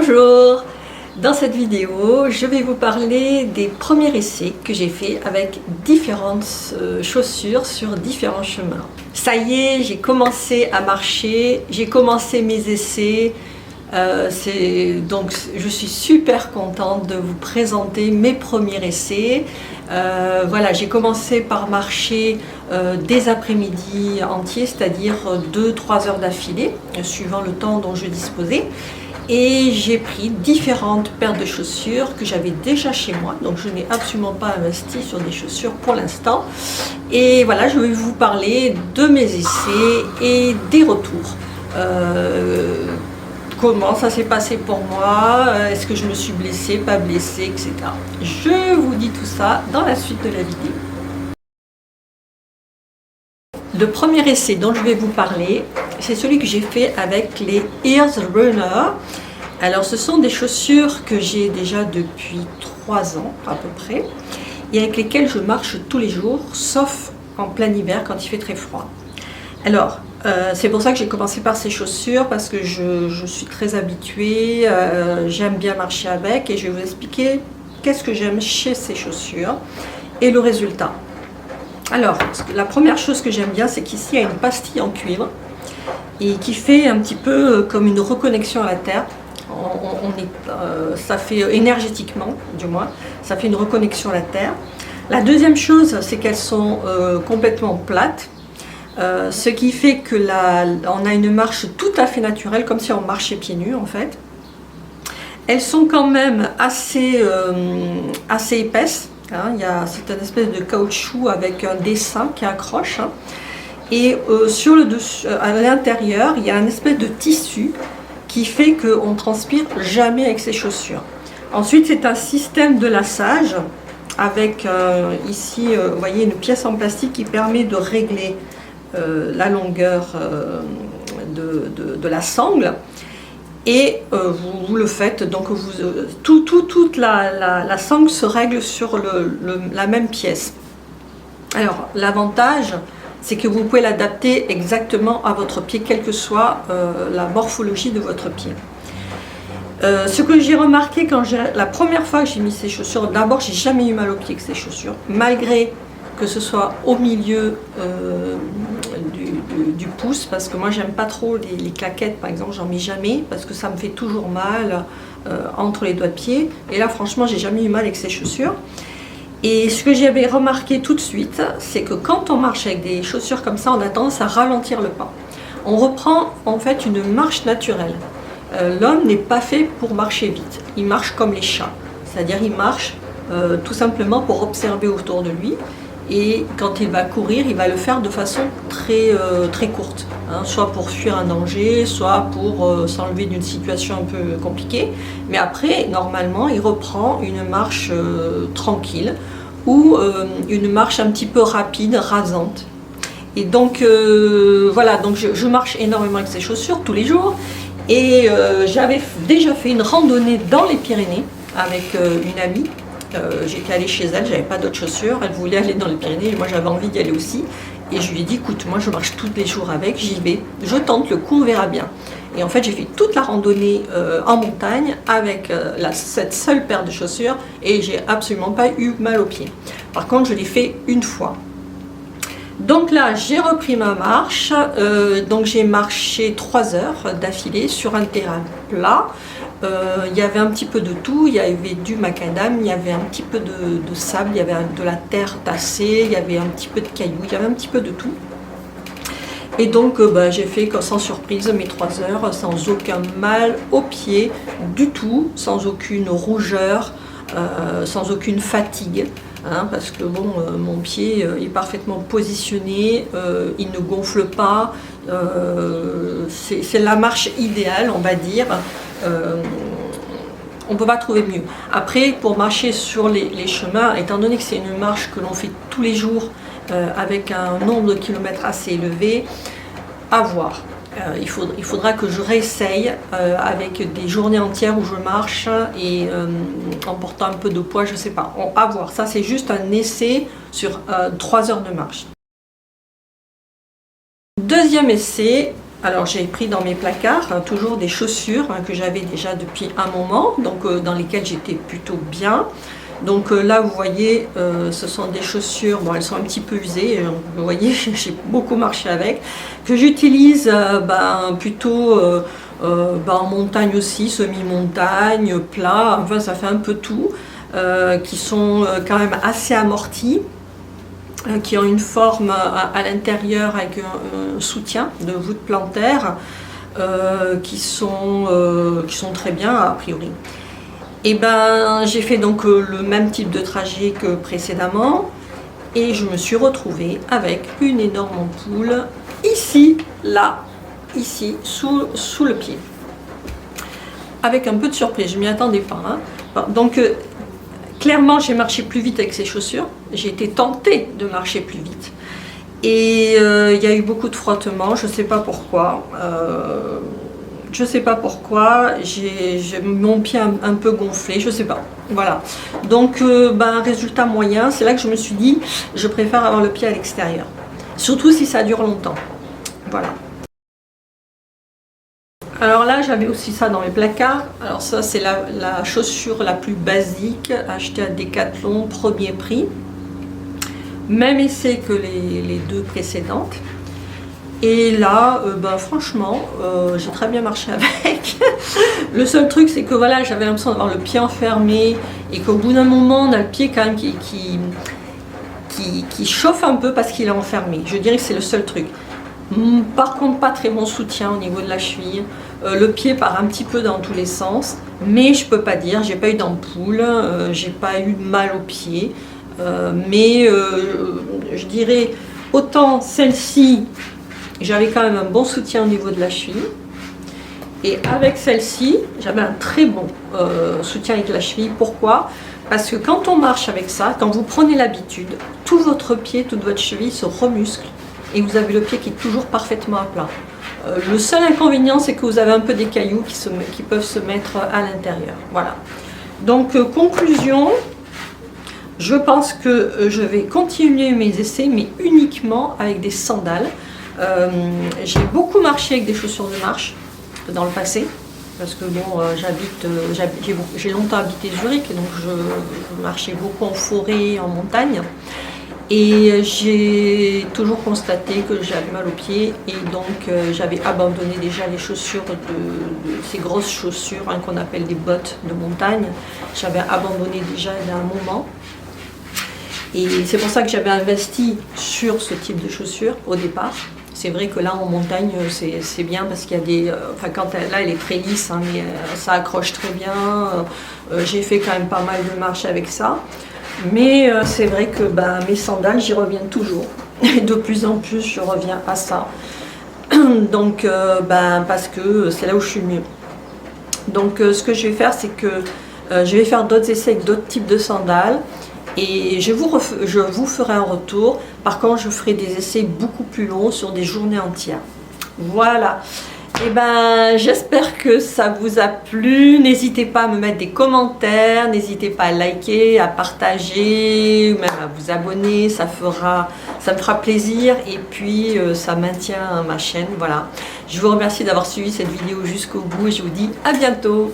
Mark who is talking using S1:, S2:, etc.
S1: Bonjour! Dans cette vidéo, je vais vous parler des premiers essais que j'ai fait avec différentes chaussures sur différents chemins. Ça y est, j'ai commencé à marcher, j'ai commencé mes essais. Donc je suis super contente de vous présenter mes premiers essais. Voilà, j'ai commencé par marcher des après-midi entiers, c'est-à-dire 2-3 heures d'affilée, suivant le temps dont je disposais. Et j'ai pris différentes paires de chaussures que j'avais déjà chez moi, donc je n'ai absolument pas investi sur des chaussures pour l'instant. Et voilà, je vais vous parler de mes essais et des retours. Comment ça s'est passé pour moi, est-ce que je me suis blessée, pas blessée, etc. Je vous dis tout ça dans la suite de la vidéo. Le premier essai dont je vais vous parler, c'est celui que j'ai fait avec les Ears Runner. Alors ce sont des chaussures que j'ai déjà depuis 3 ans à peu près et avec lesquelles je marche tous les jours, sauf en plein hiver quand il fait très froid. Alors c'est pour ça que j'ai commencé par ces chaussures, parce que je suis très habituée, j'aime bien marcher avec, et je vais vous expliquer qu'est-ce que j'aime chez ces chaussures et le résultat. Alors, la première chose que j'aime bien, c'est qu'ici, il y a une pastille en cuivre et qui fait un petit peu comme une reconnexion à la terre. Ça fait énergétiquement, du moins, ça fait une reconnexion à la terre. La deuxième chose, c'est qu'elles sont complètement plates, ce qui fait que on a une marche tout à fait naturelle, comme si on marchait pieds nus en fait. Elles sont quand même assez épaisses. C'est une espèce de caoutchouc avec un dessin qui accroche, et sur le dessus, à l'intérieur, il y a une espèce de tissu qui fait qu'on ne transpire jamais avec ces chaussures. Ensuite, c'est un système de lassage avec ici, vous voyez, une pièce en plastique qui permet de régler la longueur de la sangle. Et vous le faites, donc toute la sangle se règle sur la même pièce. Alors l'avantage, c'est que vous pouvez l'adapter exactement à votre pied, quelle que soit la morphologie de votre pied. Ce que j'ai remarqué la première fois que j'ai mis ces chaussures, d'abord j'ai jamais eu mal au pied avec ces chaussures, malgré que ce soit au milieu du pouce, parce que moi j'aime pas trop les claquettes par exemple, j'en mets jamais parce que ça me fait toujours mal entre les doigts de pied, et là franchement j'ai jamais eu mal avec ces chaussures. Et ce que j'avais remarqué tout de suite, c'est que quand on marche avec des chaussures comme ça, on a tendance à ralentir le pas. On reprend en fait une marche naturelle. L'homme n'est pas fait pour marcher vite, il marche comme les chats, c'est-à-dire il marche tout simplement pour observer autour de lui. Et quand il va courir, il va le faire de façon très courte, soit pour fuir un danger, soit pour s'enlever d'une situation un peu compliquée. Mais après, normalement, il reprend une marche tranquille ou une marche un petit peu rapide, rasante. Et donc, voilà, donc je marche énormément avec ces chaussures tous les jours. Et j'avais déjà fait une randonnée dans les Pyrénées avec une amie. J'étais allée chez elle, j'avais pas d'autres chaussures, elle voulait aller dans les Pyrénées et moi j'avais envie d'y aller aussi, et je lui ai dit écoute, moi je marche tous les jours avec, j'y vais, je tente le coup, on verra bien. Et en fait j'ai fait toute la randonnée en montagne avec cette seule paire de chaussures et j'ai absolument pas eu mal aux pieds. Par contre je l'ai fait une fois. Donc là j'ai repris ma marche, donc j'ai marché 3 heures d'affilée sur un terrain plat. Il y avait un petit peu de tout, il y avait du macadam, il y avait un petit peu de sable, il y avait de la terre tassée, il y avait un petit peu de cailloux, il y avait un petit peu de tout. Et donc j'ai fait sans surprise mes 3 heures, sans aucun mal au pied du tout, sans aucune rougeur, sans aucune fatigue. Parce que bon, mon pied est parfaitement positionné, il ne gonfle pas, c'est la marche idéale, on va dire. On ne peut pas trouver mieux. Après, pour marcher sur les chemins, étant donné que c'est une marche que l'on fait tous les jours avec un nombre de kilomètres assez élevé, à voir. Il faudra que je réessaye avec des journées entières où je marche et en portant un peu de poids, je ne sais pas. À voir. Ça, c'est juste un essai sur 3 heures de marche. Deuxième essai, Alors j'ai pris dans mes placards toujours des chaussures que j'avais déjà depuis un moment, donc dans lesquelles j'étais plutôt bien. Donc là vous voyez, ce sont des chaussures, bon elles sont un petit peu usées, vous voyez j'ai beaucoup marché avec, que j'utilise plutôt en montagne aussi, semi-montagne, plat, enfin ça fait un peu tout, qui sont quand même assez amortis, qui ont une forme à l'intérieur avec un soutien de voûte plantaire, qui sont très bien a priori. Et ben j'ai fait donc le même type de trajet que précédemment et je me suis retrouvée avec une énorme ampoule ici, là, ici, sous le pied. Avec un peu de surprise, je m'y attendais pas. Hein. Donc clairement j'ai marché plus vite avec ces chaussures, j'ai été tentée de marcher plus vite. Et il y a eu beaucoup de frottements, je ne sais pas pourquoi. J'ai mon pied un peu gonflé, je sais pas. Voilà. Donc, résultat moyen, c'est là que je me suis dit, je préfère avoir le pied à l'extérieur. Surtout si ça dure longtemps. Voilà. Alors là, j'avais aussi ça dans mes placards. Alors ça, c'est la chaussure la plus basique, achetée à Decathlon, premier prix. Même essai que les deux précédentes. Et là, franchement, j'ai très bien marché avec. Le seul truc, c'est que voilà, j'avais l'impression d'avoir le pied enfermé et qu'au bout d'un moment, on a le pied quand même qui chauffe un peu parce qu'il est enfermé. Je dirais que c'est le seul truc. Par contre, pas très bon soutien au niveau de la cheville. Le pied part un petit peu dans tous les sens, mais je peux pas dire, j'ai pas eu d'ampoule, j'ai pas eu de mal au pied. Je dirais autant celle-ci, j'avais quand même un bon soutien au niveau de la cheville. Et avec celle-ci, j'avais un très bon soutien avec la cheville. Pourquoi? Parce que quand on marche avec ça, quand vous prenez l'habitude, tout votre pied, toute votre cheville se remuscle. Et vous avez le pied qui est toujours parfaitement à plat. Le seul inconvénient, c'est que vous avez un peu des cailloux qui peuvent se mettre à l'intérieur. Voilà. Donc, conclusion, je pense que je vais continuer mes essais, mais uniquement avec des sandales. J'ai beaucoup marché avec des chaussures de marche dans le passé, parce que bon, j'ai longtemps habité Zurich, donc je marchais beaucoup en forêt, en montagne. Et j'ai toujours constaté que j'avais mal aux pieds et donc j'avais abandonné déjà les chaussures, ces grosses chaussures qu'on appelle des bottes de montagne. J'avais abandonné déjà il y a un moment. Et c'est pour ça que j'avais investi sur ce type de chaussures au départ. C'est vrai que là en montagne c'est bien parce qu'il y a des... là elle est très lisse, hein, mais ça accroche très bien. J'ai fait quand même pas mal de marches avec ça. Mais c'est vrai que mes sandales, j'y reviens toujours. Et de plus en plus, je reviens à ça. Donc, parce que c'est là où je suis mieux. Donc, ce que je vais faire, c'est que je vais faire d'autres essais avec d'autres types de sandales. Et je vous ferai un retour. Par contre, je ferai des essais beaucoup plus longs sur des journées entières. Voilà. Et j'espère que ça vous a plu. N'hésitez pas à me mettre des commentaires, n'hésitez pas à liker, à partager, ou même à vous abonner, ça me fera plaisir et puis ça maintient ma chaîne. Voilà. Je vous remercie d'avoir suivi cette vidéo jusqu'au bout et je vous dis à bientôt.